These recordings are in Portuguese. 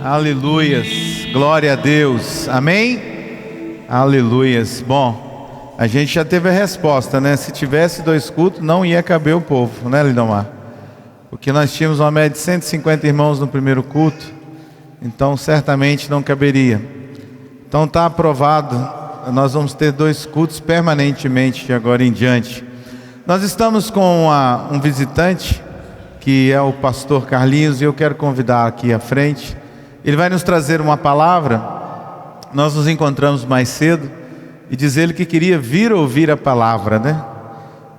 Aleluias, glória a Deus, amém? Aleluias. Bom, a gente já teve a resposta, né? Se tivesse 2 cultos, não ia caber o povo, né, Lindomar? Porque nós tínhamos uma média de 150 irmãos no primeiro culto, então certamente não caberia. Então está aprovado, nós vamos ter 2 cultos permanentemente de agora em diante. Nós estamos com um visitante, que é o pastor Carlinhos, e eu quero convidar aqui à frente. Ele vai nos trazer uma palavra. Nós nos encontramos mais cedo e diz ele que queria vir ouvir a palavra, né?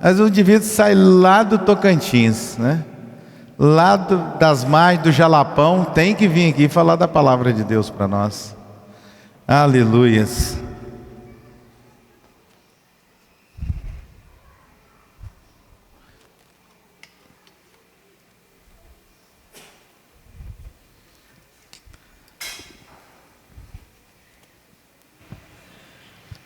Mas o indivíduo sai lá do Tocantins, né? Lá das margens do Jalapão, tem que vir aqui falar da palavra de Deus para nós. Aleluias.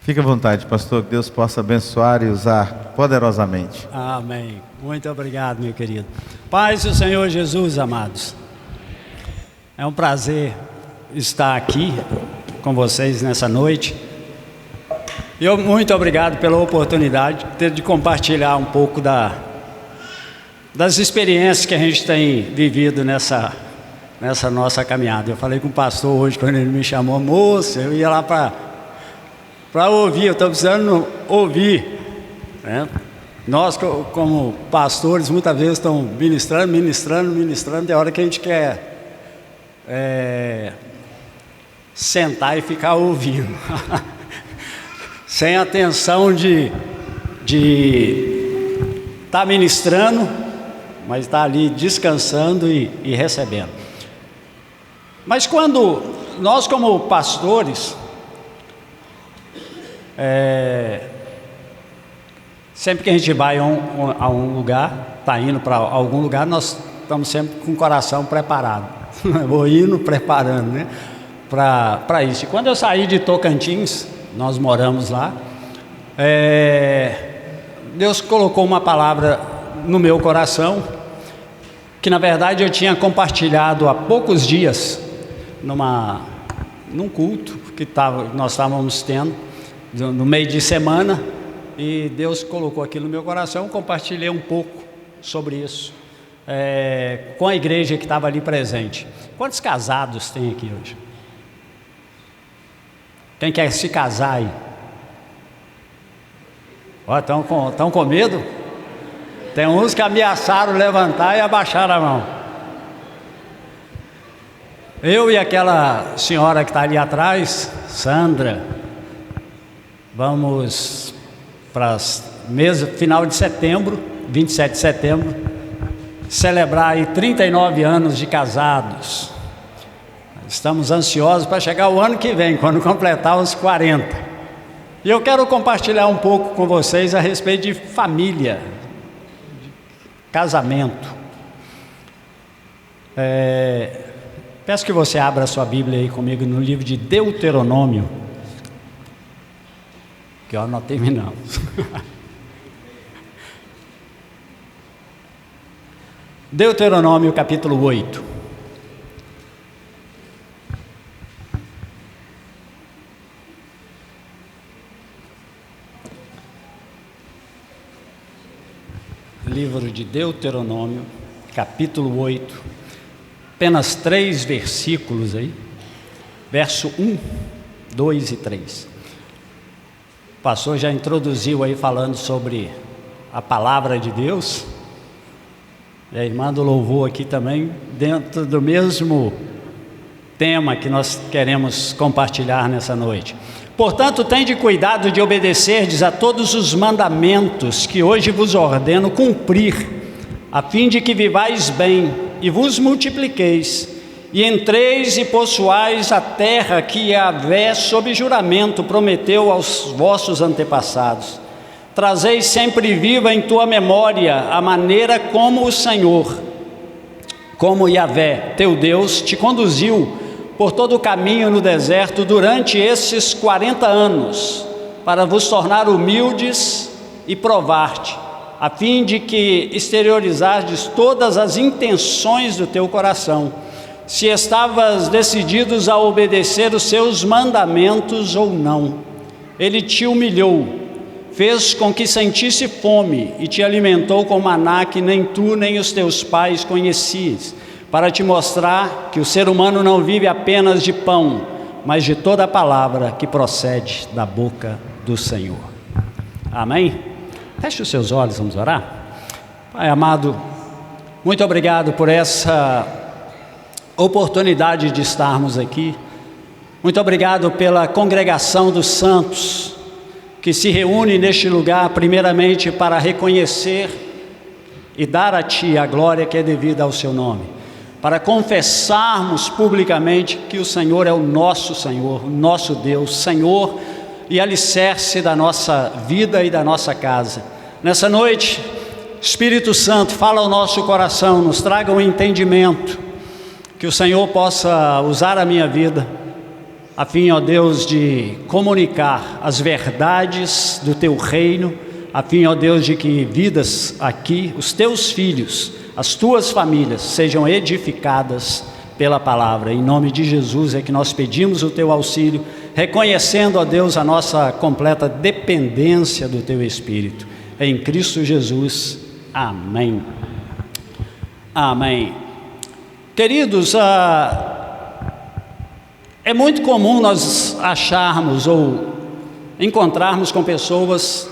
Fique à vontade, pastor, que Deus possa abençoar e usar poderosamente. Amém. Muito obrigado, meu querido. Paz do Senhor Jesus, amados. É um prazer estar aqui com vocês nessa noite. Eu muito obrigado pela oportunidade de compartilhar um pouco das experiências que a gente tem vivido nessa nossa caminhada. Eu falei com o pastor hoje, quando ele me chamou, moço, eu ia lá para ouvir, eu estou precisando ouvir, né? Nós, como pastores, muitas vezes estamos ministrando, tem hora que a gente quer sentar e ficar ouvindo, sem atenção de estar ministrando, mas estar ali descansando e recebendo. Mas quando nós, como pastores, sempre que a gente vai a um lugar, está indo para algum lugar, nós estamos sempre com o coração preparado, vou indo preparando, né, para isso. E quando eu saí de Tocantins, nós moramos lá, Deus colocou uma palavra no meu coração, que na verdade eu tinha compartilhado há poucos dias, num culto que nós estávamos tendo, no meio de semana, e Deus colocou aquilo no meu coração. Compartilhei um pouco sobre isso com a igreja que estava ali presente. Quantos casados tem aqui hoje? Quem quer se casar aí? Estão com medo? Tem uns que ameaçaram levantar e abaixaram a mão. Eu e aquela senhora que está ali atrás, Sandra, vamos para final de setembro, 27 de setembro, celebrar aí 39 anos de casados. Estamos ansiosos para chegar o ano que vem, quando completar os 40. E eu quero compartilhar um pouco com vocês a respeito de família, de casamento. Peço que você abra a sua Bíblia aí comigo no livro de Deuteronômio, que ó, nós terminamos. Deuteronômio capítulo 8. Livro de Deuteronômio, capítulo 8. Apenas 3 versículos aí. Verso 1, 2 e 3. O pastor já introduziu aí falando sobre a palavra de Deus. E a irmã do louvor aqui também, dentro do mesmo tema que nós queremos compartilhar nessa noite. Portanto, tende cuidado de obedecerdes a todos os mandamentos que hoje vos ordeno cumprir, a fim de que vivais bem e vos multipliqueis, e entreis e possuais a terra que Yahvé, sob juramento, prometeu aos vossos antepassados. Trazeis sempre viva em tua memória a maneira como o Senhor, como Yahvé, teu Deus, te conduziu por todo o caminho no deserto durante esses 40 anos, para vos tornar humildes e provar-te, a fim de que exteriorizardes todas as intenções do teu coração, se estavas decididos a obedecer os seus mandamentos ou não. Ele te humilhou, fez com que sentisse fome e te alimentou com maná que nem tu nem os teus pais conhecias, para te mostrar que o ser humano não vive apenas de pão, mas de toda a palavra que procede da boca do Senhor. Amém? Feche os seus olhos, vamos orar. Pai amado, muito obrigado por essa oportunidade de estarmos aqui. Muito obrigado pela congregação dos santos, que se reúne neste lugar primeiramente para reconhecer e dar a Ti a glória que é devida ao Seu nome, para confessarmos publicamente que o Senhor é o nosso Senhor, o nosso Deus, Senhor e alicerce da nossa vida e da nossa casa. Nessa noite, Espírito Santo, fala ao nosso coração, nos traga um entendimento, que o Senhor possa usar a minha vida, a fim, ó Deus, de comunicar as verdades do Teu reino, a fim, ó Deus, de que vidas aqui, os Teus filhos, as Tuas famílias, sejam edificadas pela palavra. Em nome de Jesus é que nós pedimos o Teu auxílio, reconhecendo, ó Deus, a nossa completa dependência do Teu Espírito. Em Cristo Jesus. Amém. Amém. Queridos, é muito comum nós acharmos ou encontrarmos com pessoas,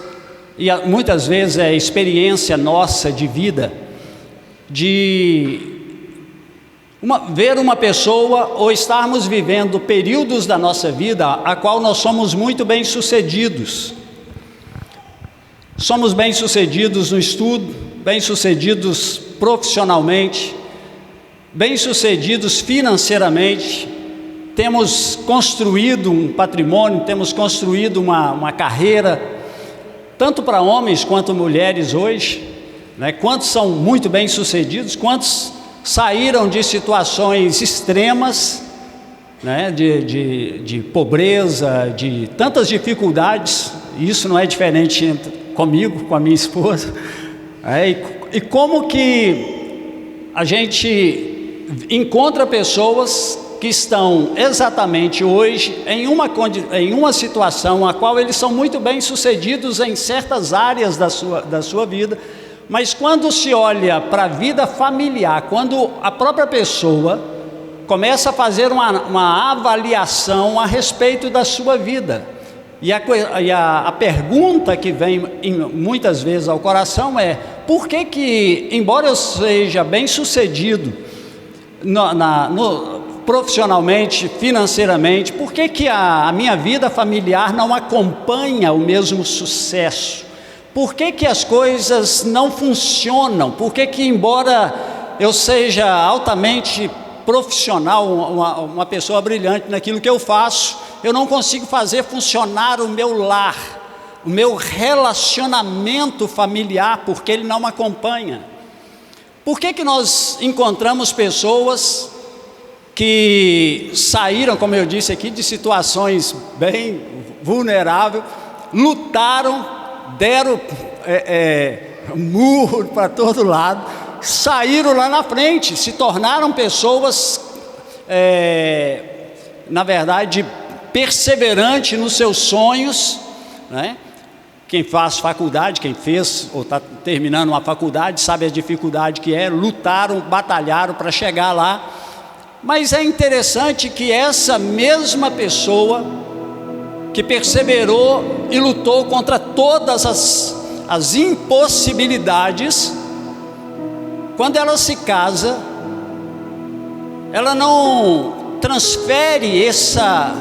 e muitas vezes é experiência nossa de vida, de ver uma pessoa ou estarmos vivendo períodos da nossa vida a qual nós somos muito bem-sucedidos. Somos bem-sucedidos no estudo, bem-sucedidos profissionalmente, bem-sucedidos financeiramente, temos construído um patrimônio, temos construído uma carreira, tanto para homens quanto mulheres hoje, né? Quantos são muito bem-sucedidos, quantos saíram de situações extremas, né? de pobreza, de tantas dificuldades. Isso não é diferente comigo, com a minha esposa. E como que a gente encontra pessoas que estão exatamente hoje em uma situação a qual eles são muito bem sucedidos em certas áreas da sua vida, mas quando se olha para a vida familiar, quando a própria pessoa começa a fazer uma avaliação a respeito da sua vida, e a pergunta que vem muitas vezes ao coração é: por que, embora eu seja bem sucedido profissionalmente, financeiramente, por que a minha vida familiar não acompanha o mesmo sucesso? Por que as coisas não funcionam? Por que embora eu seja altamente profissional, uma pessoa brilhante naquilo que eu faço, eu não consigo fazer funcionar o meu lar, o meu relacionamento familiar, porque ele não acompanha? Por que nós encontramos pessoas que saíram, como eu disse aqui, de situações bem vulneráveis, lutaram, deram murro para todo lado, saíram lá na frente, se tornaram pessoas, na verdade, perseverantes nos seus sonhos, né? Quem faz faculdade, quem fez ou está terminando uma faculdade, sabe a dificuldade que é, lutaram, batalharam para chegar lá. Mas é interessante que essa mesma pessoa que perseverou e lutou contra todas as impossibilidades, quando ela se casa, ela não transfere essa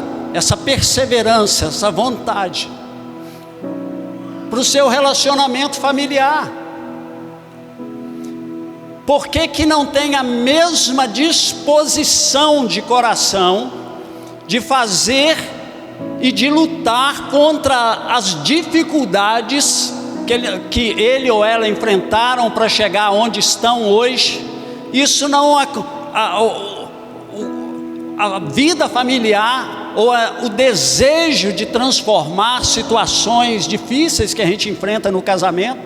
perseverança, essa vontade para o seu relacionamento familiar. Por que não tem a mesma disposição de coração de fazer e de lutar contra as dificuldades que ele ou ela enfrentaram para chegar onde estão hoje? Isso não, a vida familiar ou o desejo de transformar situações difíceis que a gente enfrenta no casamento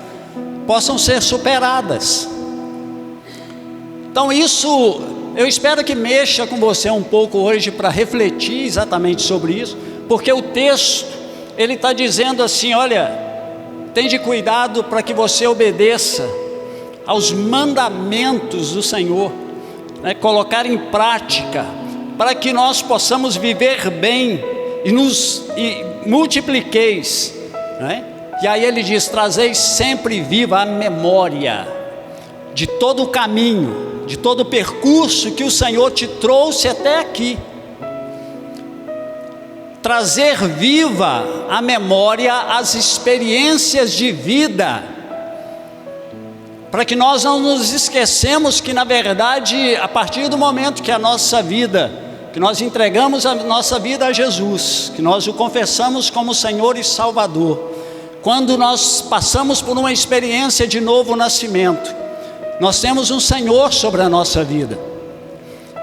possam ser superadas. Então isso eu espero que mexa com você um pouco hoje para refletir exatamente sobre isso, porque o texto, ele está dizendo assim, olha, tende cuidado para que você obedeça aos mandamentos do Senhor, né, colocar em prática, para que nós possamos viver bem e multipliqueis, né? E aí ele diz, trazeis sempre viva a memória de todo o caminho, de todo o percurso que o Senhor te trouxe até aqui. Trazer viva a memória as experiências de vida, para que nós não nos esquecemos que, na verdade, a partir do momento que a nossa vida, que nós entregamos a nossa vida a Jesus, que nós o confessamos como Senhor e Salvador, quando nós passamos por uma experiência de novo nascimento, nós temos um Senhor sobre a nossa vida.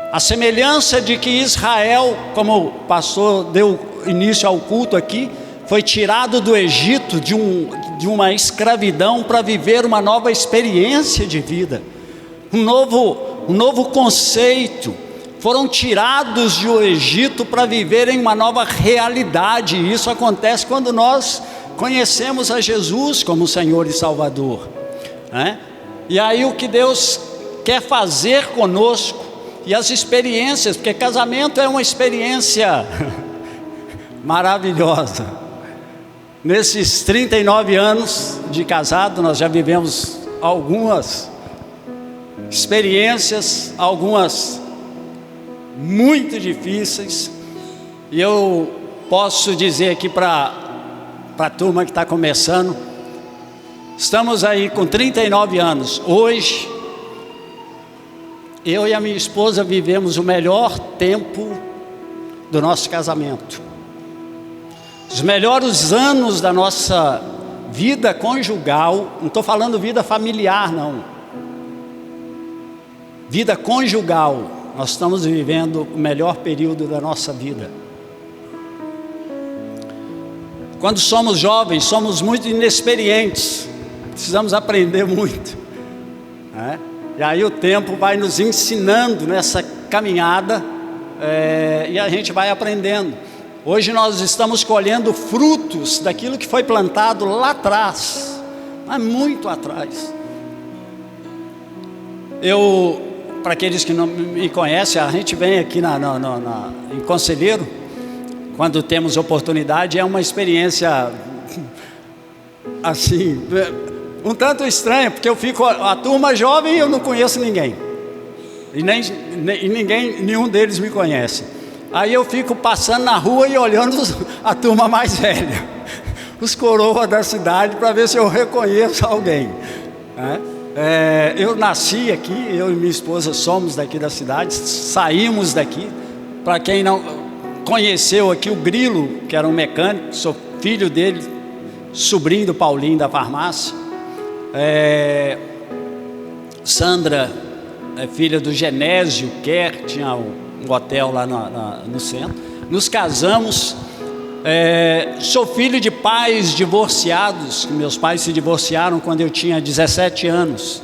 A semelhança de que Israel, como o pastor deu início ao culto aqui, foi tirado do Egito de uma escravidão para viver uma nova experiência de vida, um novo conceito. Foram tirados do Egito para viverem uma nova realidade. E isso acontece quando nós conhecemos a Jesus como Senhor e Salvador, né? E aí o que Deus quer fazer conosco, e as experiências, porque casamento é uma experiência maravilhosa. Nesses 39 anos de casado, nós já vivemos algumas experiências, algumas muito difíceis, e eu posso dizer aqui para a turma que está começando, estamos aí com 39 anos, hoje, eu e a minha esposa vivemos o melhor tempo do nosso casamento, os melhores anos da nossa vida conjugal, não estou falando vida familiar não, vida conjugal, nós estamos vivendo o melhor período da nossa vida. Quando somos jovens, somos muito inexperientes, precisamos aprender muito, né? E aí o tempo vai nos ensinando nessa caminhada, e a gente vai aprendendo. Hoje nós estamos colhendo frutos daquilo que foi plantado lá atrás, mas muito atrás. Para aqueles que não me conhecem, a gente vem aqui em Conselheiro, quando temos oportunidade, é uma experiência assim, um tanto estranha, porque eu fico, a turma jovem, eu não conheço ninguém, e nenhum deles me conhece. Aí eu fico passando na rua e olhando a turma mais velha, os coroas da cidade, para ver se eu reconheço alguém, né? Eu nasci aqui, eu e minha esposa somos daqui da cidade, saímos daqui. Para quem não conheceu aqui, o Grilo, que era um mecânico, sou filho dele, sobrinho do Paulinho da farmácia. Sandra é filha do Genésio Kerr, tinha um hotel lá no centro. Nos casamos. Sou filho de pais divorciados. Meus pais se divorciaram quando eu tinha 17 anos.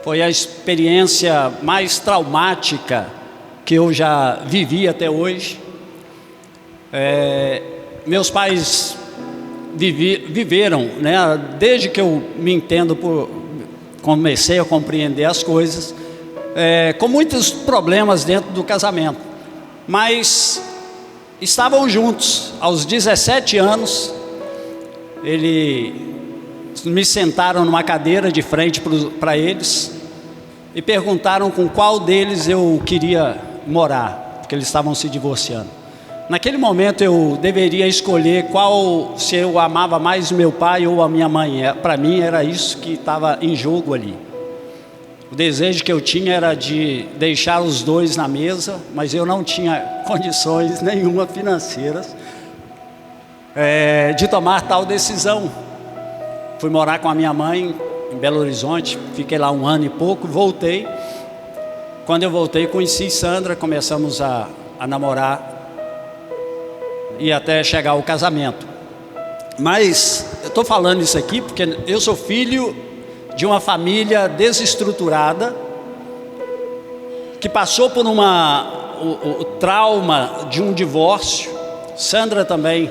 Foi a experiência mais traumática que eu já vivi até hoje. Meus pais viveram, né, desde que eu me entendo, comecei a compreender as coisas, com muitos problemas dentro do casamento, mas estavam juntos. Aos 17 anos, me sentaram numa cadeira de frente para eles e perguntaram com qual deles eu queria morar, porque eles estavam se divorciando. Naquele momento eu deveria escolher se eu amava mais o meu pai ou a minha mãe. Para mim era isso que estava em jogo ali. O desejo que eu tinha era de deixar os dois na mesa, mas eu não tinha condições nenhuma financeiras de tomar tal decisão. Fui morar com a minha mãe em Belo Horizonte, fiquei lá 1 ano e pouco, voltei. Quando eu voltei, conheci Sandra, começamos a namorar e até chegar ao casamento. Mas eu estou falando isso aqui porque eu sou filho de uma família desestruturada, que passou por o trauma de um divórcio. Sandra também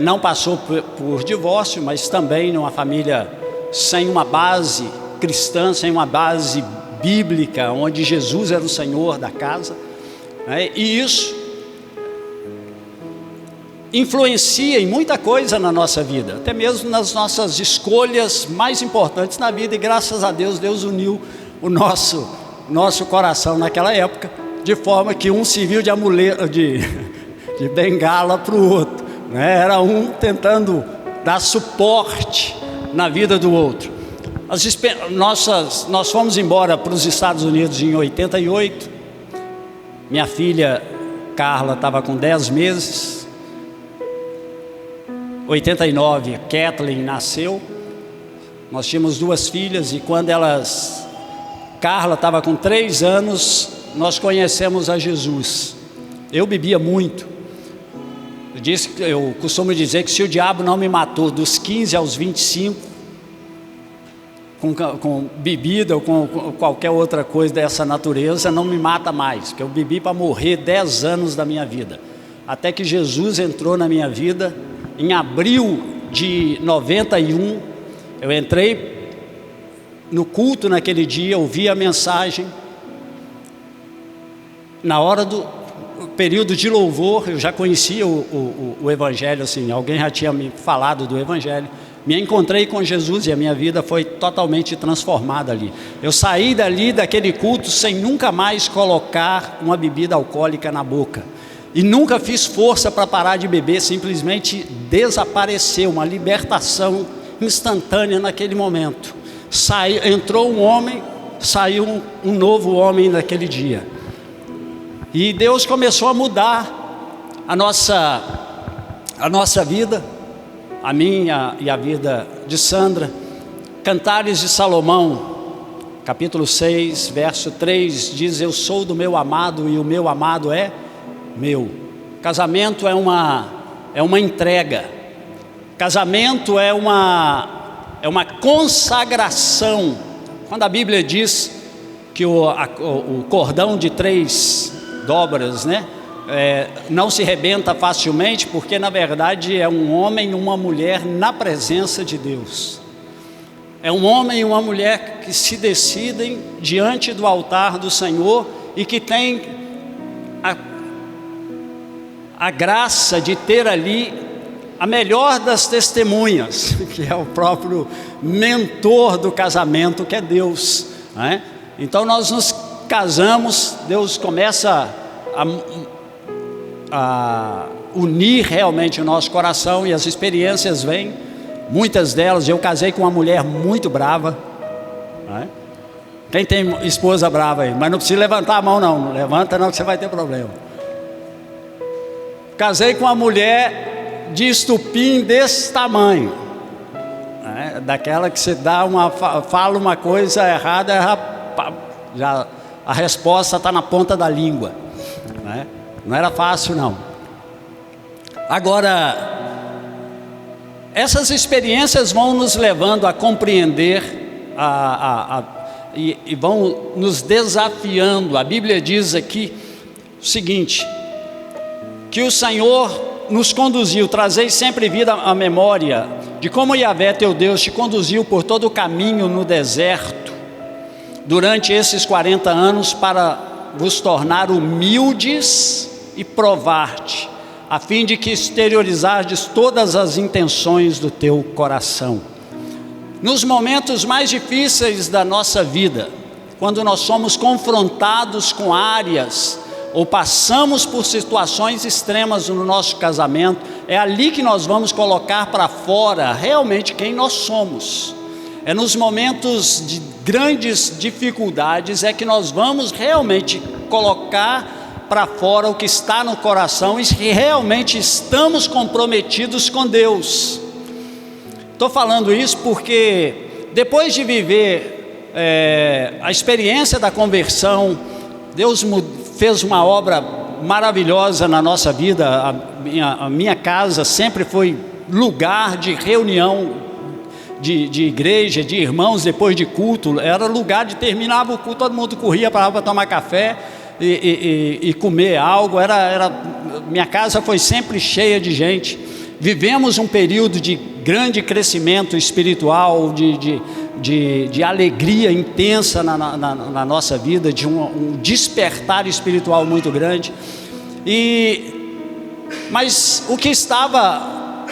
não passou por divórcio, mas também numa família sem uma base cristã, sem uma base bíblica, onde Jesus era o Senhor da casa, né? E isso influencia em muita coisa na nossa vida, até mesmo nas nossas escolhas mais importantes na vida, e graças a Deus, Deus uniu o nosso coração naquela época, de forma que um serviu de amuleto, de bengala para o outro, né? Era um tentando dar suporte na vida do outro. Nós fomos embora para os Estados Unidos em 88, minha filha Carla estava com 10 meses, 89, Kathleen nasceu. Nós tínhamos 2 filhas, e quando Carla estava com 3 anos, nós conhecemos a Jesus. Eu bebia muito. Eu costumo dizer que se o diabo não me matou dos 15 aos 25, com bebida ou com qualquer outra coisa dessa natureza, não me mata mais, porque eu bebi para morrer 10 anos da minha vida, até que Jesus entrou na minha vida. Em abril de 91, eu entrei no culto naquele dia, ouvi a mensagem. Na hora do período de louvor, eu já conhecia o Evangelho, assim, alguém já tinha me falado do Evangelho. Me encontrei com Jesus e a minha vida foi totalmente transformada ali. Eu saí daquele culto sem nunca mais colocar uma bebida alcoólica na boca. E nunca fiz força para parar de beber, simplesmente desapareceu, uma libertação instantânea naquele momento. Entrou um homem, saiu um novo homem naquele dia. E Deus começou a mudar a nossa vida, a minha e a vida de Sandra. Cantares de Salomão, capítulo 6, verso 3, diz: eu sou do meu amado e o meu amado é meu. Casamento é uma entrega. Casamento é uma consagração. Quando a Bíblia diz que o cordão de 3 dobras, né, não se rebenta facilmente, porque na verdade é um homem e uma mulher na presença de Deus. É um homem e uma mulher que se decidem diante do altar do Senhor e que tem a graça de ter ali a melhor das testemunhas, que é o próprio mentor do casamento, que é Deus, né? Então nós nos casamos, Deus começa a unir realmente o nosso coração, e as experiências vêm, muitas delas. Eu casei com uma mulher muito brava, né? Quem tem esposa brava aí? Mas não precisa levantar a mão não levanta não, que você vai ter problema. Casei com uma mulher de estupim desse tamanho, né? Daquela que você fala uma coisa errada, já a resposta está na ponta da língua, né? Não era fácil não. Agora, essas experiências vão nos levando a compreender e vão nos desafiando. A Bíblia diz aqui o seguinte: que o Senhor nos conduziu, trazei sempre vida à memória de como Yahvé teu Deus te conduziu por todo o caminho no deserto durante esses 40 anos, para vos tornar humildes e provar-te, a fim de que exteriorizardes todas as intenções do teu coração. Nos momentos mais difíceis da nossa vida, quando nós somos confrontados com áreas ou passamos por situações extremas no nosso casamento, é ali que nós vamos colocar para fora realmente quem nós somos. É nos momentos de grandes dificuldades é que nós vamos realmente colocar para fora o que está no coração e que realmente estamos comprometidos com Deus. Estou falando isso porque depois de viver a experiência da conversão, Deus fez uma obra maravilhosa na nossa vida. A minha casa sempre foi lugar de reunião de igreja, de irmãos depois de culto. Era lugar de terminava o culto, todo mundo corria para tomar café e comer algo. Minha casa foi sempre cheia de gente. Vivemos um período de grande crescimento espiritual, de alegria intensa na nossa vida, de um despertar espiritual muito grande. Mas o que estava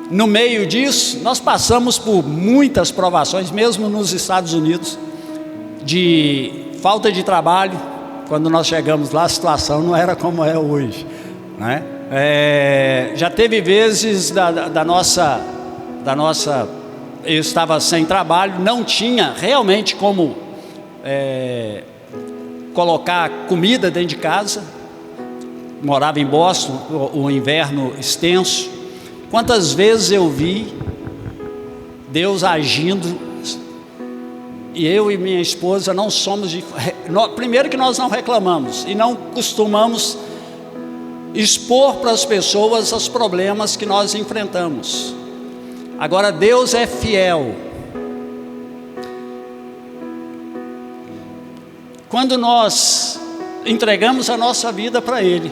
no meio disso, nós passamos por muitas provações, mesmo nos Estados Unidos, de falta de trabalho. Quando nós chegamos lá, a situação não era como é hoje, né? Já teve vezes da nossa, eu estava sem trabalho, não tinha realmente como colocar comida dentro de casa. Morava em Boston, o inverno extenso. Quantas vezes eu vi Deus agindo, e eu e minha esposa não somos primeiro que nós não reclamamos e não costumamos expor para as pessoas os problemas que nós enfrentamos. Agora, Deus é fiel. Quando nós entregamos a nossa vida para Ele,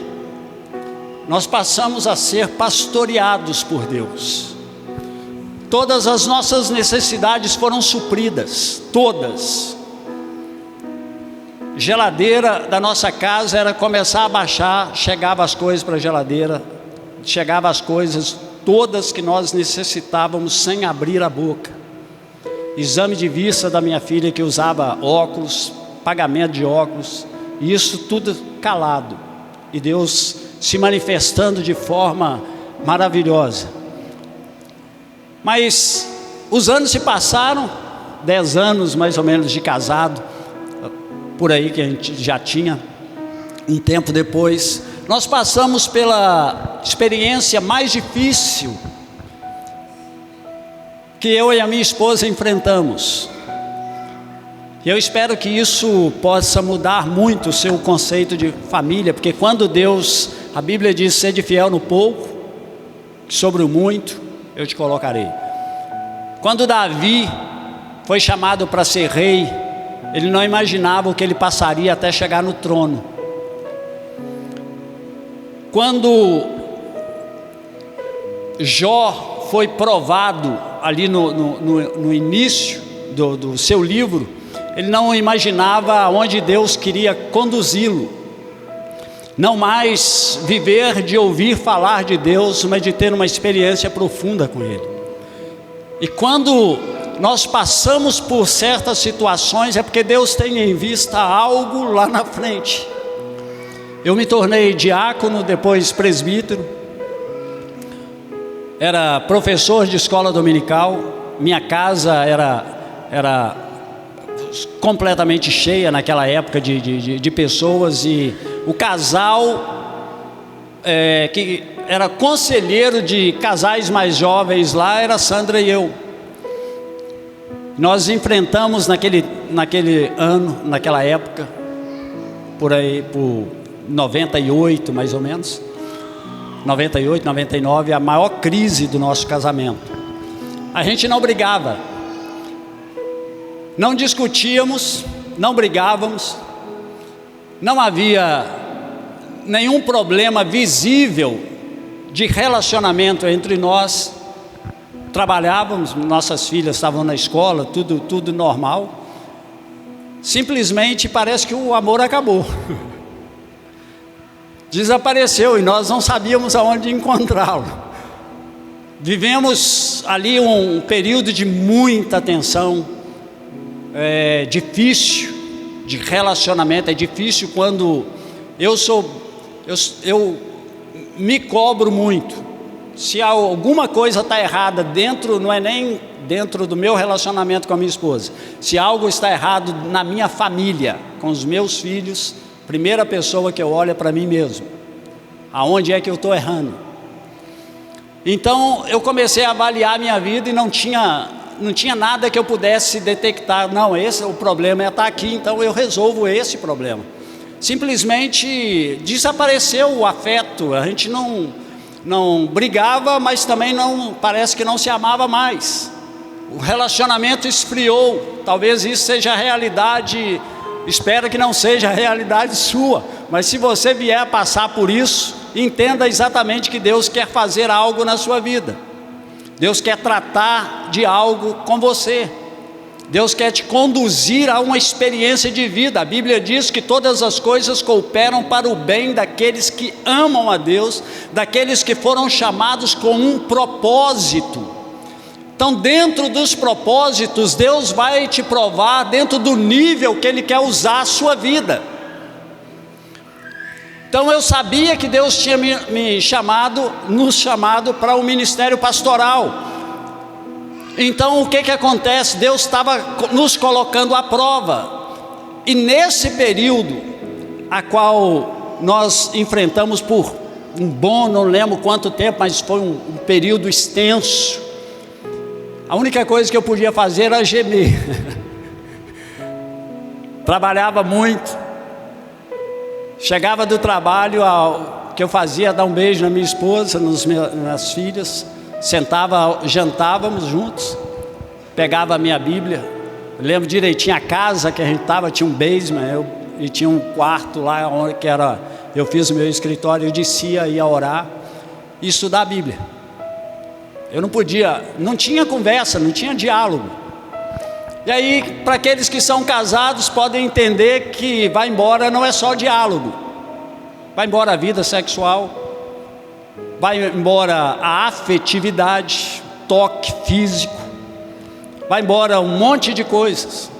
nós passamos a ser pastoreados por Deus. Todas as nossas necessidades foram supridas, todas. Geladeira da nossa casa era começar a baixar, chegava as coisas para a geladeira, chegava as coisas todas que nós necessitávamos sem abrir a boca. Exame de vista da minha filha que usava óculos, pagamento de óculos, e isso tudo calado, e Deus se manifestando de forma maravilhosa. Mas os anos se passaram, 10 anos mais ou menos de casado, por aí que a gente já tinha. Um tempo depois, nós passamos pela experiência mais difícil que eu e a minha esposa enfrentamos. E eu espero que isso possa mudar muito o seu conceito de família, porque quando Deus, a Bíblia diz: sede fiel no pouco, sobre o muito eu te colocarei. Quando Davi foi chamado para ser rei, ele não imaginava o que ele passaria até chegar no trono. Quando Jó foi provado ali no início do seu livro, ele não imaginava aonde Deus queria conduzi-lo. Não mais viver de ouvir falar de Deus, mas de ter uma experiência profunda com Ele. E quando nós passamos por certas situações, é porque Deus tem em vista algo lá na frente. Eu me tornei diácono, depois presbítero, era professor de escola dominical. Minha casa era completamente cheia naquela época de pessoas, e o casal que era conselheiro de casais mais jovens lá era Sandra e eu. Nós enfrentamos naquele ano, naquela época, por 98 mais ou menos, 98, 99, a maior crise do nosso casamento. A gente não brigava, não discutíamos, não brigávamos, não havia nenhum problema visível de relacionamento entre nós. Trabalhávamos, nossas filhas estavam na escola, tudo normal. Simplesmente parece que o amor acabou. Desapareceu e nós não sabíamos aonde encontrá-lo. Vivemos ali um período de muita tensão, difícil de relacionamento. É difícil quando eu me cobro muito. Se alguma coisa está errada dentro, não é nem dentro do meu relacionamento com a minha esposa, se algo está errado na minha família, com os meus filhos, primeira pessoa que eu olho é para mim mesmo. Aonde é que eu estou errando? Então eu comecei a avaliar a minha vida e não tinha nada que eu pudesse detectar. Não, o problema está aqui, então eu resolvo esse problema. Simplesmente desapareceu o afeto. A gente não brigava, mas também parece que não se amava mais. o relacionamento esfriou. Talvez isso seja a realidade, espero que não seja a realidade sua, mas se você vier a passar por isso, entenda exatamente que Deus quer fazer algo na sua vida. Deus quer tratar de algo com você. Deus quer te conduzir a uma experiência de vida. A Bíblia diz que todas as coisas cooperam para o bem daqueles que amam a Deus, daqueles que foram chamados com um propósito. Então, dentro dos propósitos, Deus vai te provar dentro do nível que Ele quer usar a sua vida. Então, eu sabia que Deus tinha nos chamado para o ministério pastoral. Então, o que acontece? Deus estava nos colocando à prova. E nesse período, a qual nós enfrentamos por um bom, não lembro quanto tempo, mas foi um período extenso. A única coisa que eu podia fazer era gemer. Trabalhava muito. Chegava do trabalho, o que eu fazia era dar um beijo na minha esposa, nas minhas filhas. Jantávamos juntos, pegava a minha Bíblia. Eu lembro direitinho a casa que a gente estava, tinha um basement, e tinha um quarto lá onde eu fiz o meu escritório. Eu descia, ia orar e estudar a Bíblia. Eu não tinha conversa, não tinha diálogo. E aí, para aqueles que são casados, podem entender que vai embora não é só diálogo, vai embora a vida sexual, vai embora a afetividade, toque físico, vai embora um monte de coisas.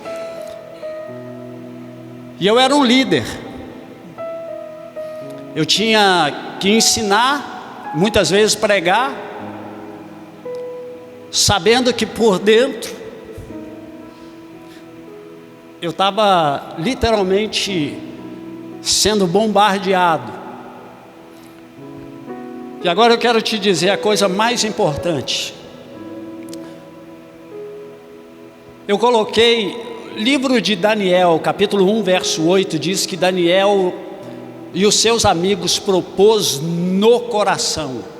E eu era um líder, eu tinha que ensinar, muitas vezes pregar, sabendo que por dentro eu estava literalmente sendo bombardeado. E agora eu quero te dizer a coisa mais importante. Eu coloquei livro de Daniel, capítulo 1, verso 8, diz que Daniel e os seus amigos propôs no coração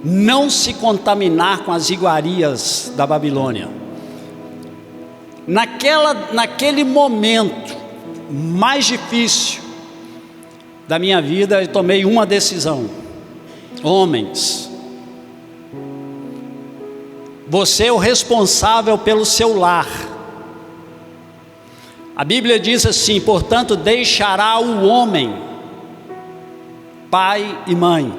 não se contaminar com as iguarias da Babilônia. Naquele momento mais difícil da minha vida, eu tomei uma decisão. Homens, você é o responsável pelo seu lar. A Bíblia diz assim: portanto deixará o homem pai e mãe,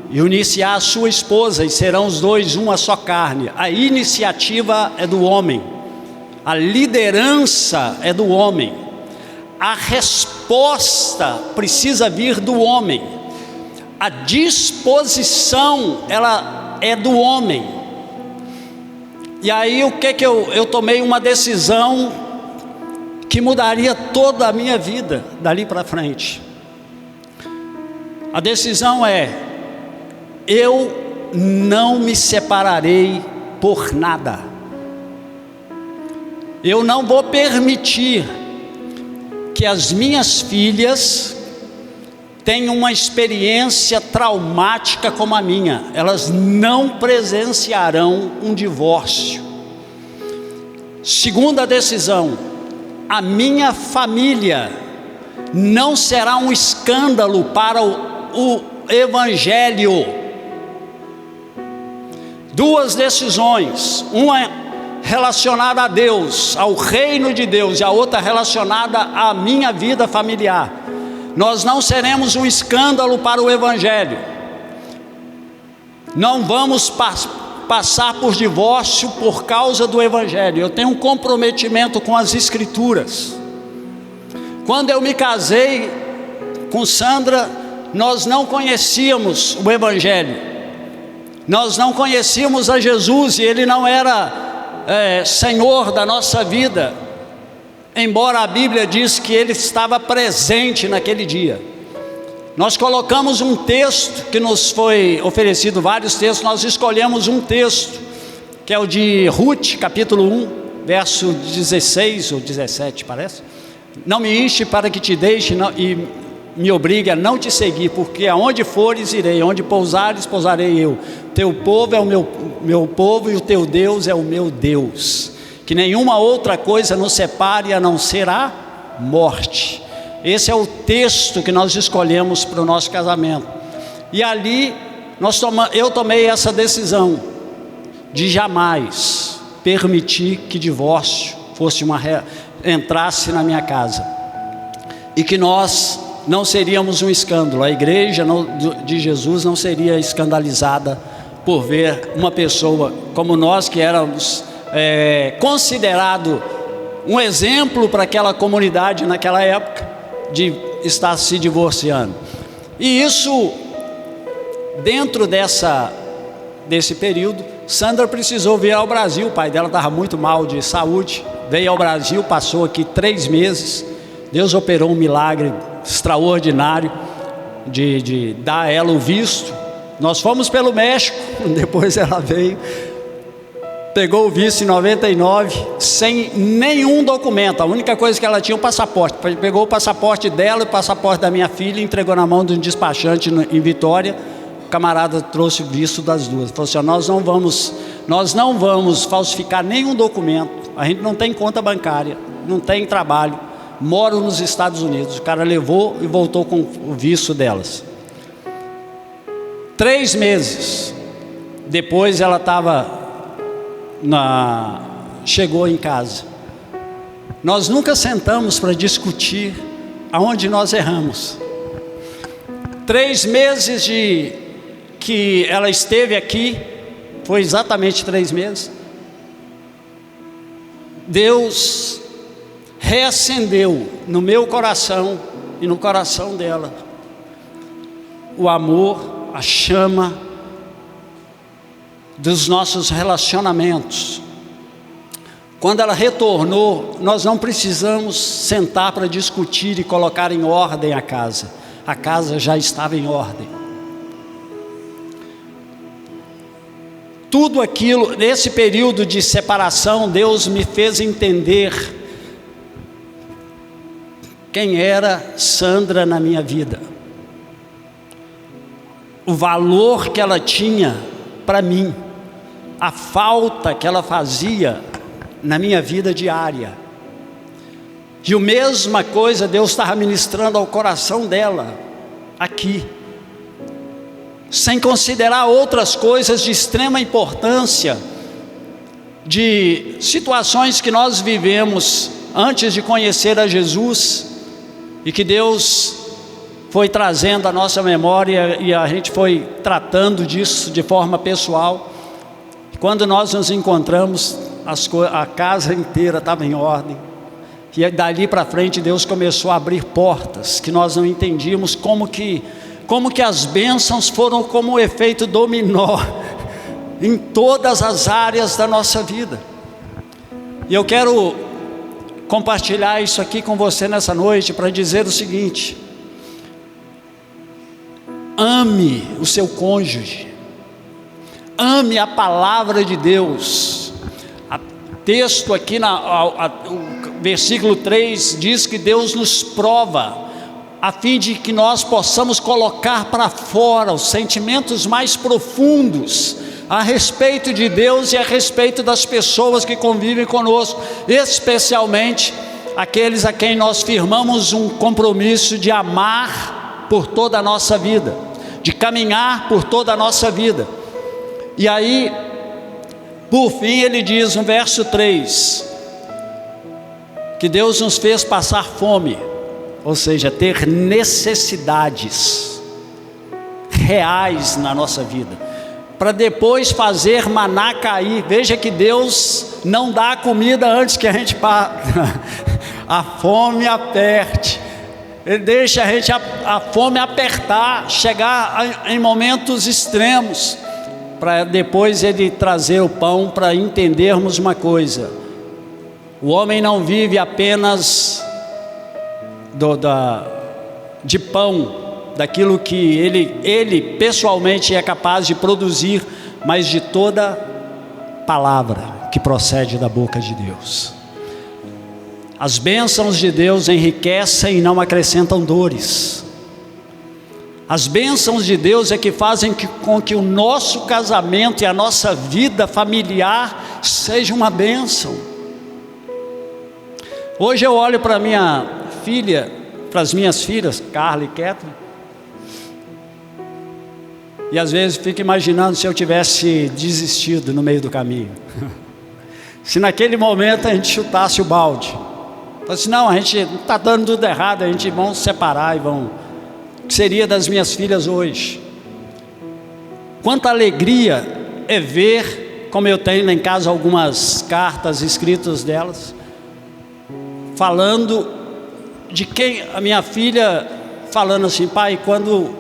e unir-se à sua esposa, e serão os dois uma só carne. A iniciativa é do homem, a liderança é do homem, a resposta precisa vir do homem. A disposição, ela é do homem. E aí o que eu tomei uma decisão que mudaria toda a minha vida dali para frente. A decisão é: eu não me separarei por nada. Eu não vou permitir que as minhas filhas tenham uma experiência traumática como a minha. Elas não presenciarão um divórcio. Segunda decisão: a minha família não será um escândalo para o Evangelho. Duas decisões, uma relacionada a Deus, ao reino de Deus, e a outra relacionada à minha vida familiar. Nós não seremos um escândalo para o Evangelho. Não vamos passar por divórcio por causa do Evangelho. Eu tenho um comprometimento com as Escrituras. Quando eu me casei com Sandra, nós não conhecíamos o Evangelho. Nós não conhecíamos a Jesus, e Ele não era Senhor da nossa vida. Embora a Bíblia diz que Ele estava presente naquele dia. Nós colocamos um texto que nos foi oferecido, vários textos. Nós escolhemos um texto que é o de Ruth, capítulo 1, verso 16 ou 17, parece. Não me enche para que te deixe e me obrigue a não te seguir, porque aonde fores irei, onde pousares pousarei eu. teu povo é o meu povo e o teu Deus é o meu Deus. Que nenhuma outra coisa nos separe a não ser a morte. Esse é o texto que nós escolhemos para o nosso casamento. E ali eu tomei essa decisão de jamais permitir que divórcio entrasse na minha casa, e que nós não seríamos um escândalo. A igreja de Jesus não seria escandalizada por ver uma pessoa como nós, que éramos considerado um exemplo para aquela comunidade naquela época, de estar se divorciando. E isso, dentro desse período, Sandra precisou vir ao Brasil. O pai dela estava muito mal de saúde, veio ao Brasil, passou aqui 3 meses. Deus operou um milagre extraordinário de dar a ela o visto. Nós fomos pelo México, depois ela veio, pegou o visto em 99, sem nenhum documento. A única coisa que ela tinha, o passaporte. Pegou o passaporte dela e o passaporte da minha filha e entregou na mão de um despachante em Vitória. O camarada trouxe o visto das duas. Falou assim: nós não vamos falsificar nenhum documento. A gente não tem conta bancária, não tem trabalho, moro nos Estados Unidos. O cara levou e voltou com o visto delas. 3 meses depois ela chegou em casa. Nós nunca sentamos para discutir aonde nós erramos. 3 meses que ela esteve aqui, foi exatamente 3 meses. Deus reacendeu no meu coração e no coração dela o amor, a chama dos nossos relacionamentos. Quando ela retornou, nós não precisamos sentar para discutir e colocar em ordem a casa. A casa já estava em ordem. Tudo aquilo, nesse período de separação, Deus me fez entender quem era Sandra na minha vida, o valor que ela tinha para mim, a falta que ela fazia na minha vida diária. E a mesma coisa Deus estava ministrando ao coração dela aqui, sem considerar outras coisas de extrema importância, de situações que nós vivemos antes de conhecer a Jesus, e que Deus foi trazendo à nossa memória, e a gente foi tratando disso de forma pessoal. Quando nós nos encontramos, a casa inteira estava em ordem, e dali para frente Deus começou a abrir portas que nós não entendíamos, como que as bênçãos foram como um efeito dominó em todas as áreas da nossa vida. E eu quero compartilhar isso aqui com você nessa noite para dizer o seguinte: ame o seu cônjuge, ame a palavra de Deus. O texto aqui, o versículo 3 diz que Deus nos prova, a fim de que nós possamos colocar para fora os sentimentos mais profundos a respeito de Deus e a respeito das pessoas que convivem conosco, especialmente aqueles a quem nós firmamos um compromisso de amar por toda a nossa vida, de caminhar por toda a nossa vida. E aí, por fim, ele diz no verso 3, que Deus nos fez passar fome, ou seja, ter necessidades reais na nossa vida, para depois fazer maná cair. Veja que Deus não dá comida antes que a gente a fome aperte. Ele deixa a fome apertar, chegar em momentos extremos, para depois Ele trazer o pão, para entendermos uma coisa: o homem não vive apenas de pão, daquilo que ele pessoalmente é capaz de produzir, mas de toda palavra que procede da boca de Deus. As bênçãos de Deus enriquecem e não acrescentam dores. As bênçãos de Deus é que fazem com que o nosso casamento e a nossa vida familiar seja uma bênção. Hoje eu olho para minha filha, para as minhas filhas, Carla e Kathleen, e às vezes fico imaginando se eu tivesse desistido no meio do caminho. Se naquele momento a gente chutasse o balde, falasse assim, não, a gente está dando tudo errado, a gente vão se separar e vão... O que seria das minhas filhas hoje? Quanta alegria é ver, como eu tenho lá em casa algumas cartas escritas delas, falando de quem, a minha filha falando assim, pai, quando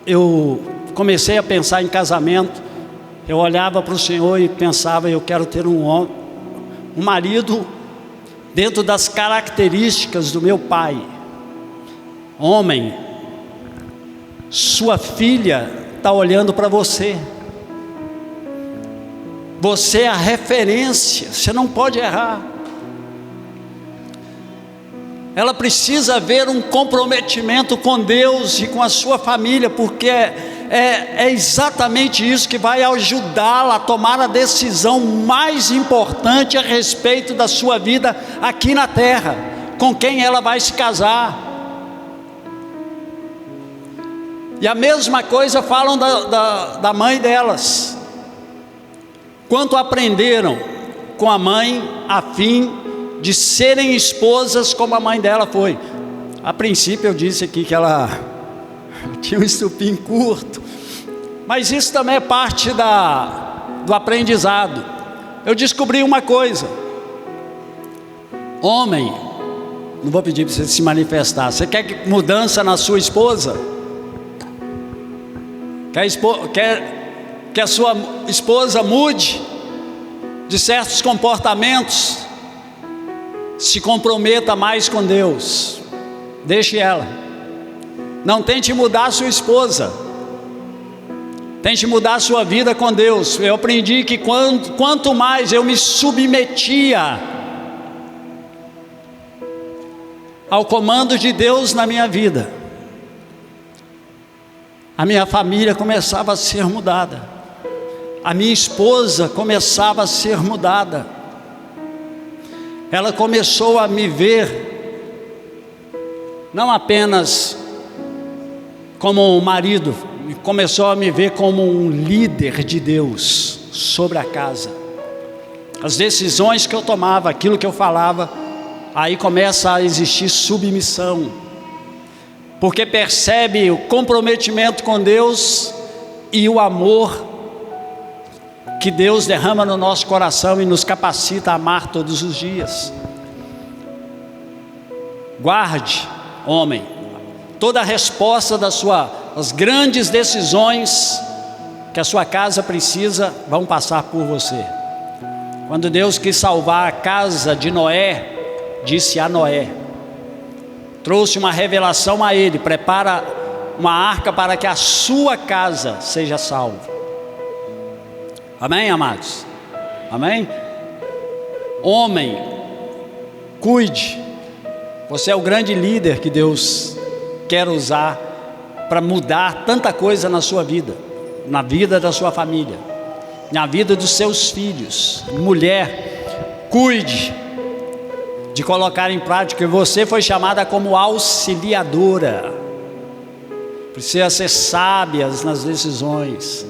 eu comecei a pensar em casamento, eu olhava para o Senhor e pensava, eu quero ter um marido dentro das características do meu pai. Homem, sua filha está olhando para você. Você é a referência, você não pode errar. Ela precisa ver um comprometimento com Deus e com a sua família, porque é exatamente isso que vai ajudá-la a tomar a decisão mais importante a respeito da sua vida aqui na terra, com quem ela vai se casar. E a mesma coisa falam da mãe delas. Quanto aprenderam com a mãe a fim de serem esposas como a mãe dela foi. A princípio eu disse aqui que ela tinha um estupim curto, mas isso também é parte do aprendizado. Eu descobri uma coisa: homem, não vou pedir para você se manifestar, você quer mudança na sua esposa? Quer que a sua esposa mude de certos comportamentos? Se comprometa mais com Deus. Deixe ela. Não tente mudar a sua esposa. Tente mudar a sua vida com Deus. Eu aprendi que quanto mais eu me submetia ao comando de Deus na minha vida, a minha família começava a ser mudada. A minha esposa começava a ser mudada. Ela começou a me ver, não apenas como um marido, começou a me ver como um líder de Deus sobre a casa. As decisões que eu tomava, aquilo que eu falava, aí começa a existir submissão, porque percebe o comprometimento com Deus e o amor que Deus derrama no nosso coração e nos capacita a amar todos os dias. Guarde, homem, toda a resposta das grandes decisões que a sua casa precisa, vão passar por você. Quando Deus quis salvar a casa de Noé, disse a Noé, trouxe uma revelação a ele: prepara uma arca para que a sua casa seja salva. Amém, amados? Amém? Homem, cuide. Você é o grande líder que Deus quer usar para mudar tanta coisa na sua vida, na vida da sua família, na vida dos seus filhos. Mulher, cuide de colocar em prática. Você foi chamada como auxiliadora. Precisa ser sábias nas decisões,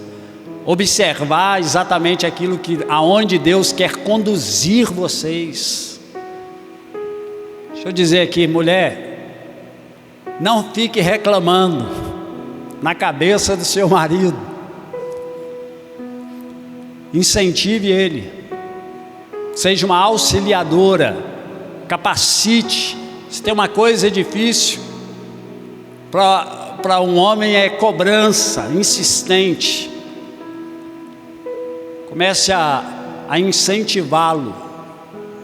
observar exatamente aquilo aonde Deus quer conduzir vocês. Deixa eu dizer aqui, mulher, não fique reclamando na cabeça do seu marido. Incentive ele, seja uma auxiliadora, capacite. Se tem uma coisa difícil para um homem, é cobrança insistente. Comece a incentivá-lo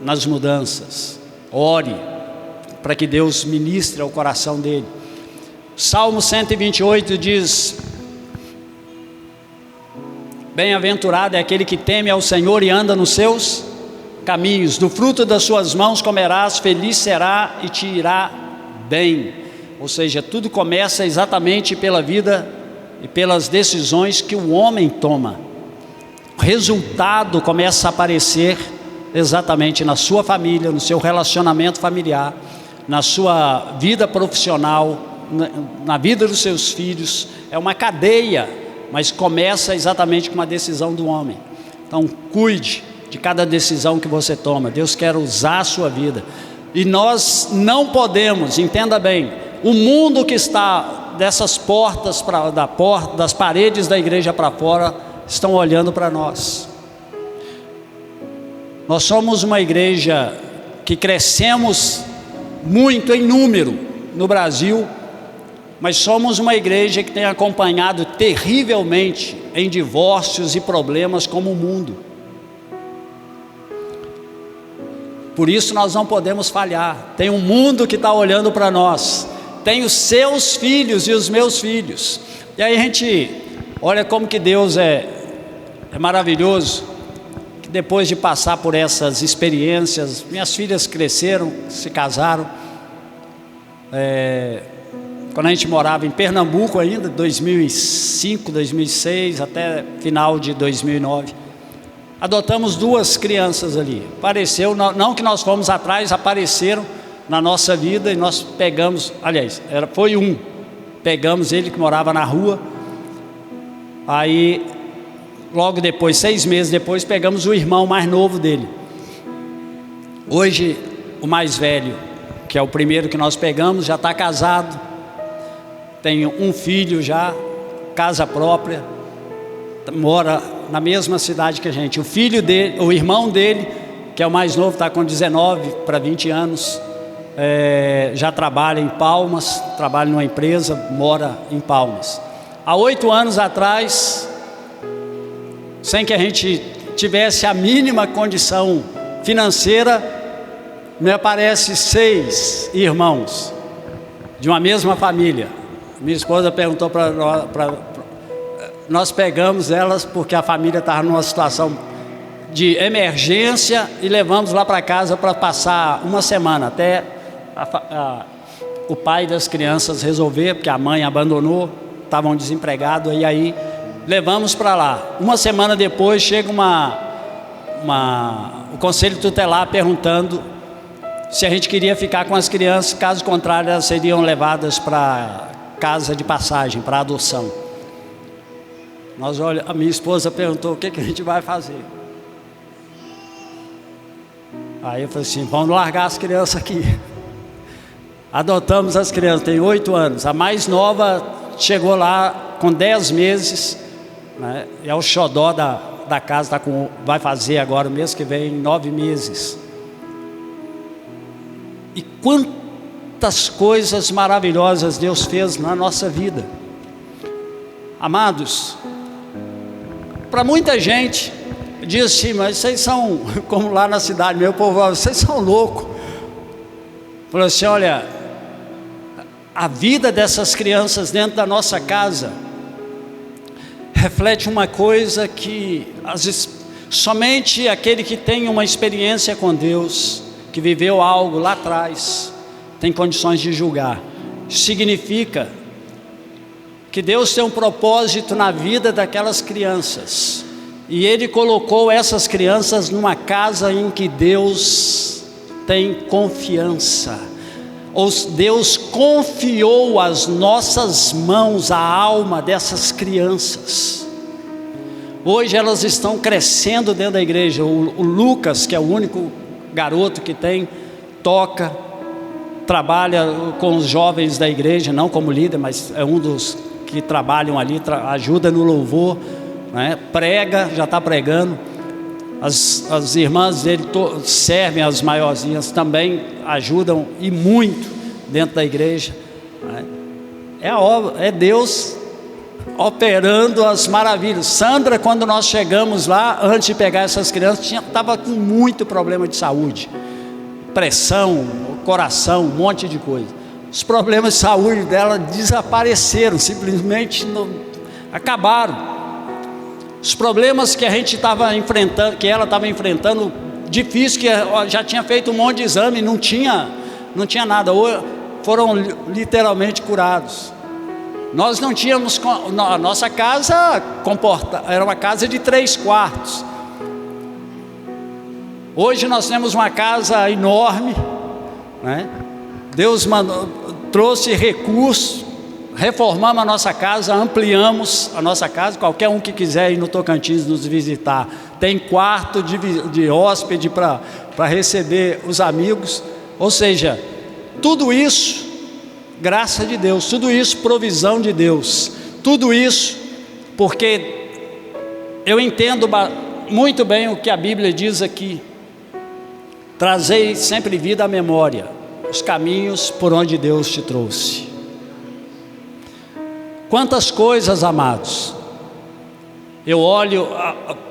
nas mudanças. Ore para que Deus ministre ao coração dele. Salmo 128 diz: bem-aventurado é aquele que teme ao Senhor e anda nos seus caminhos. Do fruto das suas mãos comerás, feliz será e te irá bem. Ou seja, tudo começa exatamente pela vida e pelas decisões que o homem toma. O resultado começa a aparecer exatamente na sua família, no seu relacionamento familiar, na sua vida profissional, na vida dos seus filhos. É uma cadeia, mas começa exatamente com uma decisão do homem. Então, cuide de cada decisão que você toma. Deus quer usar a sua vida. E nós não podemos, entenda bem, o mundo que está dessas portas, das paredes da igreja para fora, estão olhando para nós. Nós somos uma igreja que crescemos muito em número no Brasil, mas somos uma igreja que tem acompanhado terrivelmente em divórcios e problemas como o mundo. Por isso nós não podemos falhar. Tem um mundo que está olhando para nós. Tem os seus filhos e os meus filhos. E aí a gente olha como que Deus é maravilhoso. Que depois de passar por essas experiências, minhas filhas cresceram, se casaram. Quando a gente morava em Pernambuco ainda, 2005, 2006, até final de 2009. Adotamos 2 crianças ali. Apareceu, não que nós fomos atrás, apareceram na nossa vida e nós pegamos, aliás, foi um. Pegamos ele que morava na rua. Aí, logo depois, 6 meses depois, pegamos o irmão mais novo dele. Hoje, o mais velho, que é o primeiro que nós pegamos, já está casado. Tem um filho já, casa própria, mora na mesma cidade que a gente. O filho dele, o irmão dele, que é o mais novo, está com 19 para 20 anos, já trabalha em Palmas, trabalha numa empresa, mora em Palmas. Há 8 anos atrás, sem que a gente tivesse a mínima condição financeira, me aparece 6 irmãos de uma mesma família. Minha esposa perguntou para nós pegamos elas porque a família estava numa situação de emergência e levamos lá para casa para passar uma semana até o pai das crianças resolver, porque a mãe abandonou, estavam desempregados, e aí levamos para lá. Uma semana depois chega o conselho tutelar perguntando se a gente queria ficar com as crianças, caso contrário elas seriam levadas para casa de passagem, para adoção. A minha esposa perguntou: o que a gente vai fazer? Aí eu falei assim: vamos largar as crianças aqui. Adotamos as crianças, tem 8 anos. A mais nova chegou lá com 10 meses, né? É o xodó da casa, vai fazer agora, o mês que vem, 9 meses. E quantas coisas maravilhosas Deus fez na nossa vida. Amados, para muita gente diz assim: mas vocês são, como lá na cidade, meu povo, vocês são loucos. Falou assim: olha, a vida dessas crianças dentro da nossa casa reflete uma coisa que somente aquele que tem uma experiência com Deus, que viveu algo lá atrás, tem condições de julgar. Significa que Deus tem um propósito na vida daquelas crianças, e Ele colocou essas crianças numa casa em que Deus tem confiança. Deus confiou às nossas mãos a alma dessas crianças. Hoje elas estão crescendo dentro da igreja. O Lucas, que é o único garoto que tem, toca, trabalha com os jovens da igreja, não como líder, mas é um dos que trabalham ali, ajuda no louvor, né? Prega, já está pregando. As irmãs dele servem, as maiorzinhas também ajudam, e muito dentro da igreja, né? É Deus operando as maravilhas. Sandra, quando nós chegamos lá, antes de pegar essas crianças, estava com muito problema de saúde, pressão, coração, um monte de coisa. Os problemas de saúde dela desapareceram, simplesmente acabaram. Os problemas que a gente estava enfrentando, que ela estava enfrentando, difícil, que já tinha feito um monte de exame, não tinha nada. foram literalmente curados. Nós não tínhamos, a nossa casa era uma casa de 3 quartos. Hoje nós temos uma casa enorme, né? Deus trouxe recursos, reformamos a nossa casa, ampliamos a nossa casa. Qualquer um que quiser ir no Tocantins nos visitar, tem quarto de hóspede para receber os amigos. Ou seja, tudo isso graça de Deus, tudo isso provisão de Deus, tudo isso porque eu entendo muito bem o que a Bíblia diz aqui: trazei sempre vida à memória, os caminhos por onde Deus te trouxe. Quantas coisas, amados, eu olho,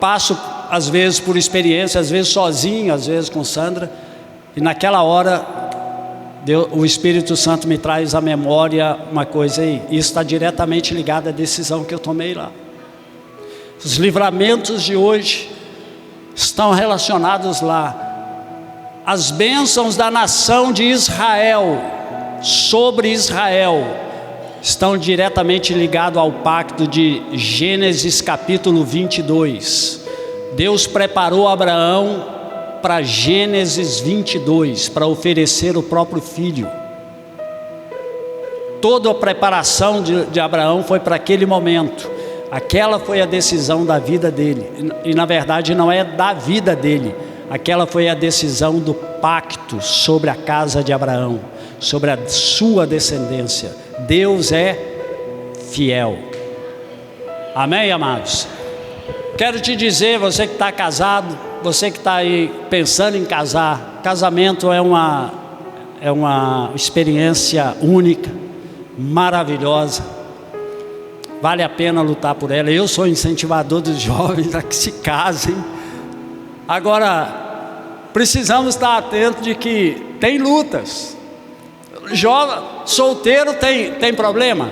passo às vezes por experiência, às vezes sozinho, às vezes com Sandra, e naquela hora o Espírito Santo me traz à memória uma coisa aí. Isso está diretamente ligado à decisão que eu tomei lá. Os livramentos de hoje estão relacionados lá. As bênçãos da nação de Israel sobre Israel estão diretamente ligados ao pacto de Gênesis capítulo 22. Deus preparou Abraão para Gênesis 22, para oferecer o próprio filho. Toda a preparação de Abraão foi para aquele momento. Aquela foi a decisão da vida dele, e na verdade não é da vida dele, aquela foi a decisão do pacto sobre a casa de Abraão, sobre a sua descendência. Deus é fiel. Amém, amados? Quero te dizer, você que está casado, você que está aí pensando em casar, casamento é uma experiência única, maravilhosa, vale a pena lutar por ela. Eu sou incentivador dos jovens a que se casem. Agora, precisamos estar atentos de que tem lutas. Solteiro tem problema?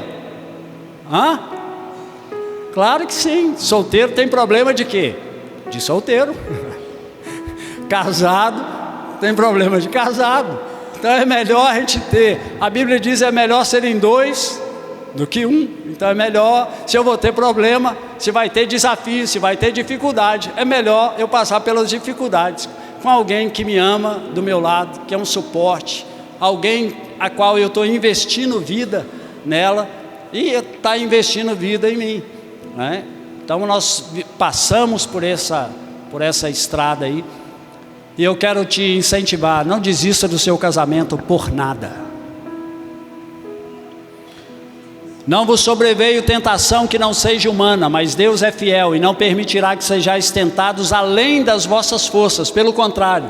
Claro que sim, solteiro tem problema de quê? De solteiro. Casado tem problema de casado. Então é melhor a gente ter, a Bíblia diz é melhor serem 2 do que 1. Então é melhor, se eu vou ter problema, se vai ter desafio, se vai ter dificuldade, é melhor eu passar pelas dificuldades com alguém que me ama do meu lado, que é um suporte, alguém a qual eu estou investindo vida nela e está investindo vida em mim, né? Então nós passamos por essa estrada aí, e eu quero te incentivar: não desista do seu casamento por nada. Não vos sobreveio tentação que não seja humana, mas Deus é fiel e não permitirá que sejais tentados além das vossas forças. Pelo contrário,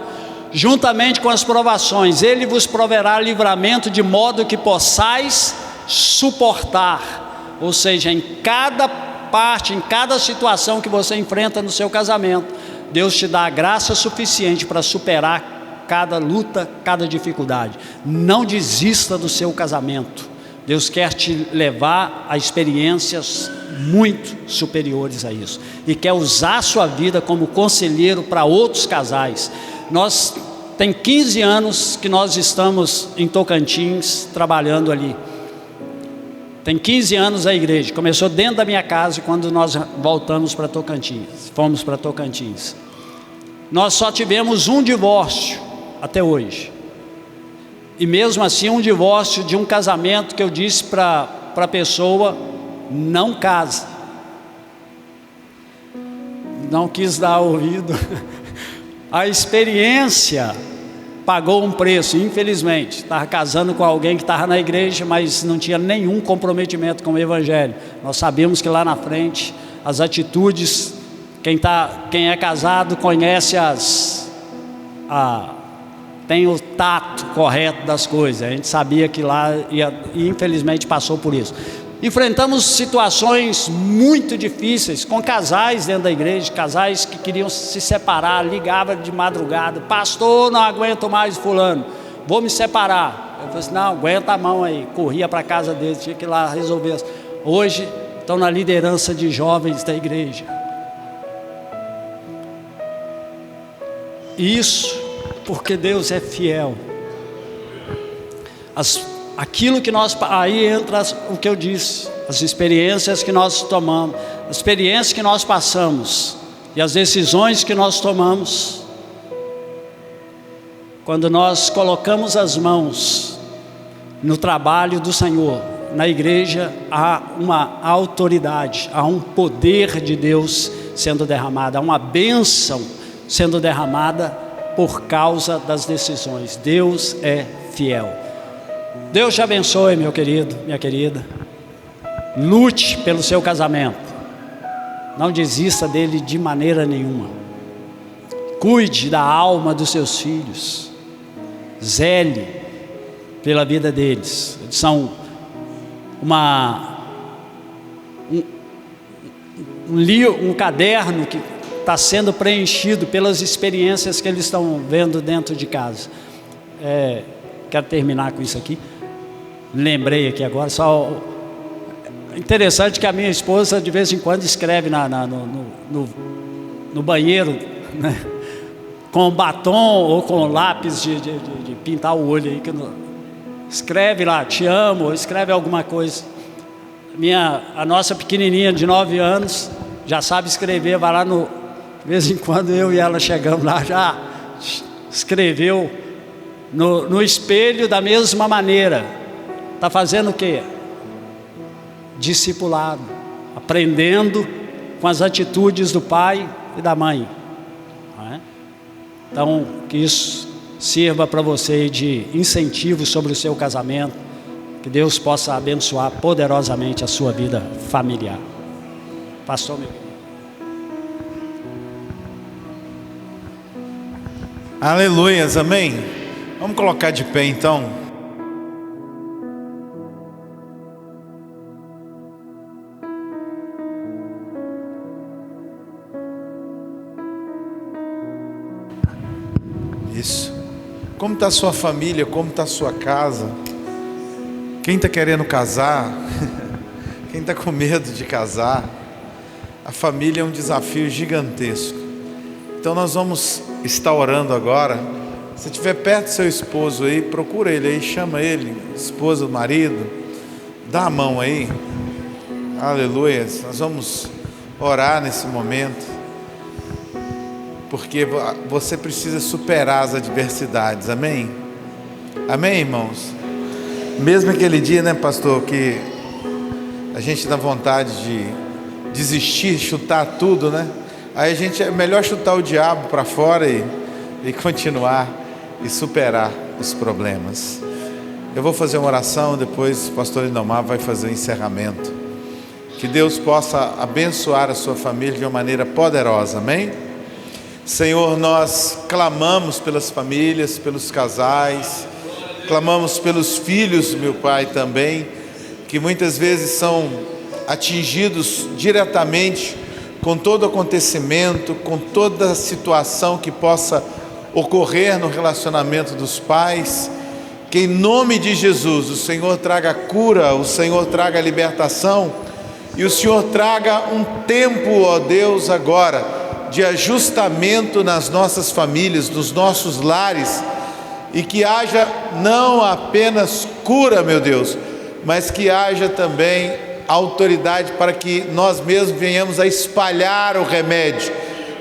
juntamente com as provações, Ele vos proverá livramento, de modo que possais suportar. Ou seja, em cada parte, em cada situação que você enfrenta no seu casamento, Deus te dá a graça suficiente para superar cada luta, cada dificuldade. Não desista do seu casamento. Deus quer te levar a experiências muito superiores a isso, e quer usar a sua vida como conselheiro para outros casais. Tem 15 anos que nós estamos em Tocantins, trabalhando ali. Tem 15 anos a igreja, começou dentro da minha casa quando nós voltamos para Tocantins, fomos para Tocantins. Nós só tivemos um divórcio até hoje. E mesmo assim, um divórcio de um casamento que eu disse para a pessoa: não casa. Não quis dar ouvido. A experiência pagou um preço, infelizmente. Estava casando com alguém que estava na igreja, mas não tinha nenhum comprometimento com o evangelho. Nós sabemos que lá na frente, as atitudes, quem é casado conhece tem o tato correto das coisas. A gente sabia que lá e infelizmente passou por isso. Enfrentamos situações muito difíceis com casais dentro da igreja, casais que queriam se separar, ligavam de madrugada: pastor, não aguento mais fulano, vou me separar. Eu falei assim: não, aguenta a mão aí. Corria para a casa deles, tinha que ir lá resolver. Hoje estão na liderança de jovens da igreja. Isso porque Deus é fiel. aquilo que nós, aí entra o que eu disse, as experiências que nós tomamos, as experiências que nós passamos e as decisões que nós tomamos. Quando nós colocamos as mãos no trabalho do Senhor, na igreja, há uma autoridade, há um poder de Deus sendo derramado, há uma bênção sendo derramada por causa das decisões. Deus é fiel. Deus te abençoe, meu querido, minha querida. Lute pelo seu casamento. Não desista dele de maneira nenhuma. Cuide da alma dos seus filhos. Zele pela vida deles. Eles são um caderno que está sendo preenchido pelas experiências que eles estão vendo dentro de casa. Quero terminar com isso aqui. Lembrei aqui agora, só interessante que a minha esposa de vez em quando escreve no banheiro, né? Com batom ou com lápis de pintar o olho aí, escreve lá, te amo, ou escreve alguma coisa. A nossa pequenininha de 9 anos já sabe escrever, vai lá de vez em quando eu e ela chegamos lá, já escreveu no espelho da mesma maneira. Está fazendo o quê? Discipulado, aprendendo com as atitudes do pai e da mãe. Não é? Então, que isso sirva para você de incentivo sobre o seu casamento, que Deus possa abençoar poderosamente a sua vida familiar. Pastor, meu querido. Aleluias, amém? Vamos colocar de pé então. Isso. Como está a sua família? Como está a sua casa? Quem está querendo casar? Quem está com medo de casar? A família é um desafio gigantesco. Então nós vamos estar orando agora. Se estiver perto do seu esposo aí, procura ele aí, chama ele, esposa, marido, dá a mão aí. Aleluia. Nós vamos orar nesse momento, porque você precisa superar as adversidades, amém? Amém, irmãos? Mesmo aquele dia, né, pastor, que a gente dá vontade de desistir, chutar tudo, né? Aí a gente é melhor chutar o diabo para fora e continuar e superar os problemas. Eu vou fazer uma oração, depois o pastor Lindomar vai fazer o encerramento. Que Deus possa abençoar a sua família de uma maneira poderosa, amém? Senhor, nós clamamos pelas famílias, pelos casais, clamamos pelos filhos, meu Pai, também, que muitas vezes são atingidos diretamente com todo acontecimento, com toda situação que possa ocorrer no relacionamento dos pais. Que em nome de Jesus o Senhor traga cura, o Senhor traga libertação e o Senhor traga um tempo, ó Deus, agora de ajustamento nas nossas famílias, nos nossos lares, e que haja não apenas cura, meu Deus, mas que haja também autoridade para que nós mesmos venhamos a espalhar o remédio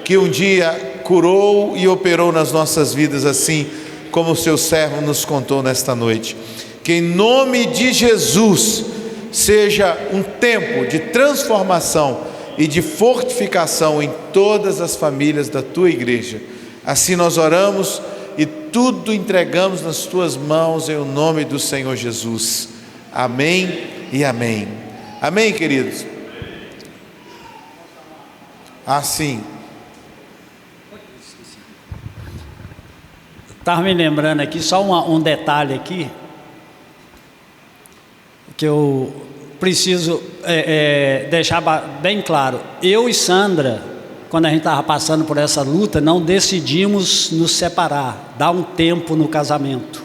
que um dia curou e operou nas nossas vidas, assim como o seu servo nos contou nesta noite. Que em nome de Jesus seja um tempo de transformação e de fortificação em todas as famílias da tua igreja. Assim nós oramos e tudo entregamos nas tuas mãos em nome do Senhor Jesus. Amém e amém. Amém, queridos? Assim. Estava me lembrando aqui, só um detalhe aqui, que eu preciso deixar bem claro. Eu e Sandra, quando a gente estava passando por essa luta, não decidimos nos separar, dar um tempo no casamento.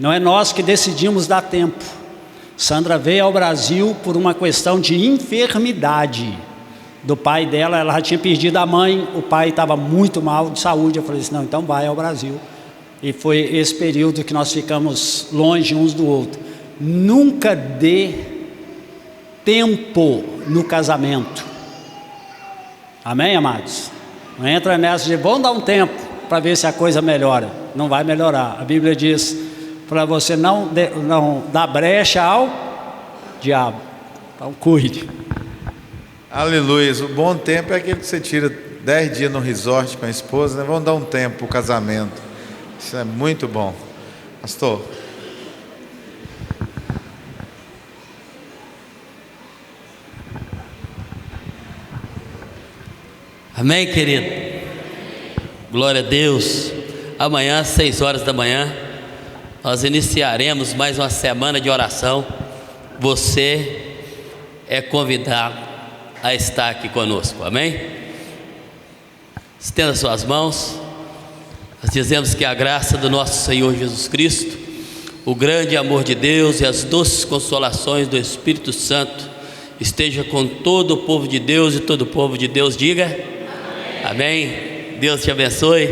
Não é nós que decidimos dar tempo. Sandra veio ao Brasil por uma questão de enfermidade do pai dela. Ela já tinha perdido a mãe, o pai estava muito mal de saúde. Eu falei assim, não, então vai ao Brasil. E foi esse período que nós ficamos longe uns do outro. Nunca dê tempo no casamento. Amém, amados? Não entra nessa de vamos dar um tempo para ver se a coisa melhora. Não vai melhorar. A Bíblia diz para você não dar brecha ao diabo. Então cuide. Aleluia. O bom tempo é aquele que você tira 10 dias no resort com a esposa, né? Vamos dar um tempo para o casamento. Isso é muito bom. Pastor. Amém, querido? Glória a Deus. Amanhã, às 6 horas da manhã, nós iniciaremos mais uma semana de oração. Você é convidado a estar aqui conosco, amém? Estenda suas mãos. Nós dizemos que a graça do nosso Senhor Jesus Cristo, o grande amor de Deus e as doces consolações do Espírito Santo esteja com todo o povo de Deus, e todo o povo de Deus diga amém. Deus te abençoe.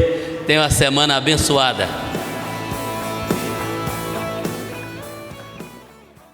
Tenha uma semana abençoada.